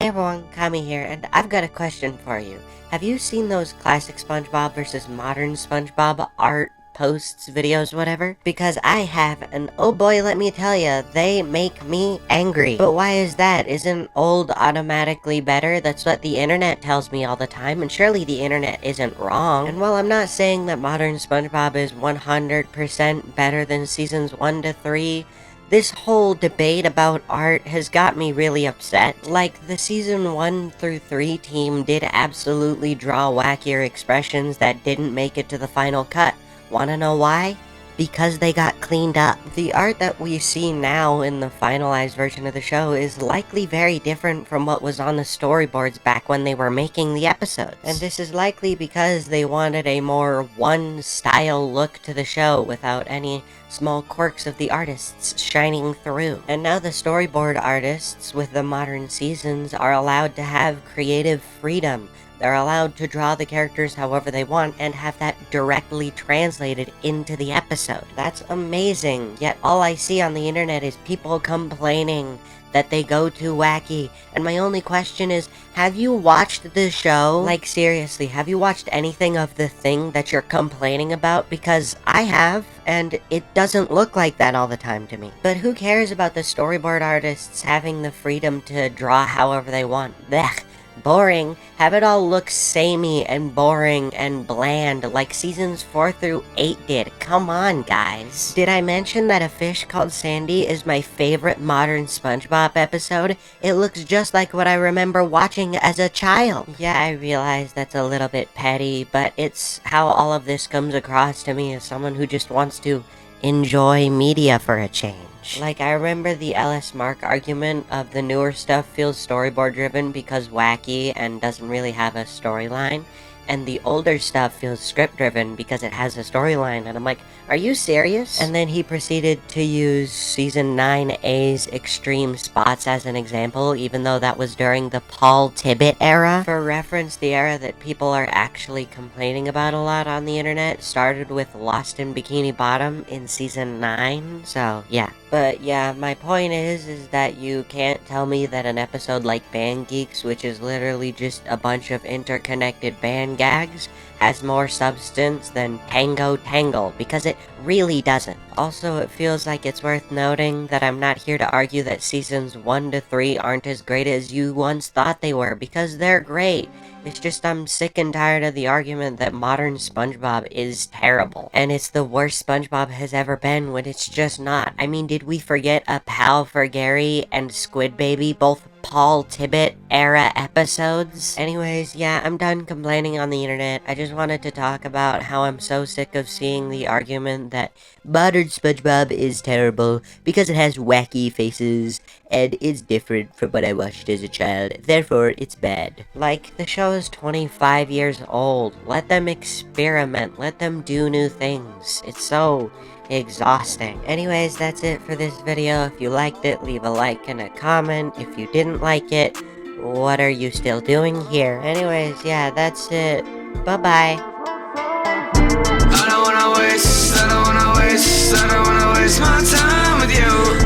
Hey everyone, Kami here, and I've got a question for you. Have you seen those Classic SpongeBob versus Modern SpongeBob art posts, videos, whatever? Because I have, and oh boy, let me tell ya, they make me angry. But why is that? Isn't old automatically better? That's what the internet tells me all the time, and surely the internet isn't wrong. And while I'm not saying that Modern SpongeBob is 100% better than seasons 1 to 3, this whole debate about art has got me really upset. Like, the season 1 through 3 team did absolutely draw wackier expressions that didn't make it to the final cut. Wanna know why? Because they got cleaned up. The art that we see now in the finalized version of the show is likely very different from what was on the storyboards back when they were making the episodes. And this is likely because they wanted a more one-style look to the show without any small quirks of the artists shining through. And now the storyboard artists with the modern seasons are allowed to have creative freedom. They're allowed to draw the characters however they want and have that directly translated into the episode. That's amazing, yet all I see on the internet is people complaining that they go too wacky. And my only question is, have you watched the show? Like, seriously, have you watched anything of the thing that you're complaining about? Because I have, and it doesn't look like that all the time to me. But who cares about the storyboard artists having the freedom to draw however they want? Blech. Boring. Have it all look samey and boring and bland like seasons 4 through 8 did. Come on, guys. Did I mention that a fish called Sandy is my favorite Modern SpongeBob episode? It looks just like what I remember watching as a child. Yeah, I realize that's a little bit petty, but it's how all of this comes across to me as someone who just wants to enjoy media for a change. Like, I remember the LS Mark argument of the newer stuff feels storyboard driven because wacky and doesn't really have a storyline, and the older stuff feels script driven because it has a storyline, and I'm like, are you serious? And then he proceeded to use season 9A's extreme spots as an example, even though that was during the Paul Tibbitt era. For reference, the era that people are actually complaining about a lot on the internet started with Lost in Bikini Bottom in season 9, so yeah. But yeah, my point is that you can't tell me that an episode like Band Geeks, which is literally just a bunch of interconnected band gags, has more substance than Tango Tangle, because it really doesn't. Also, it feels like it's worth noting that I'm not here to argue that seasons 1 to 3 aren't as great as you once thought they were, because they're great. It's just I'm sick and tired of the argument that Modern SpongeBob is terrible. And it's the worst SpongeBob has ever been when it's just not. I mean, did we forget A Pal for Gary and Squid Baby, both Paul Tibbitt era episodes? Anyways, yeah, I'm done complaining on the internet. I just wanted to talk about how I'm so sick of seeing the argument that Modern SpongeBob is terrible because it has wacky faces and is different from what I watched as a child, therefore it's bad. Like, the show is 25 years old. Let them experiment. Let them do new things. It's so exhausting. Anyways, that's it for this video. If you liked it, leave a like and a comment. If you didn't like it, what are you still doing here? Anyways, yeah, that's it. Bye-bye. I don't wanna waste my time with you.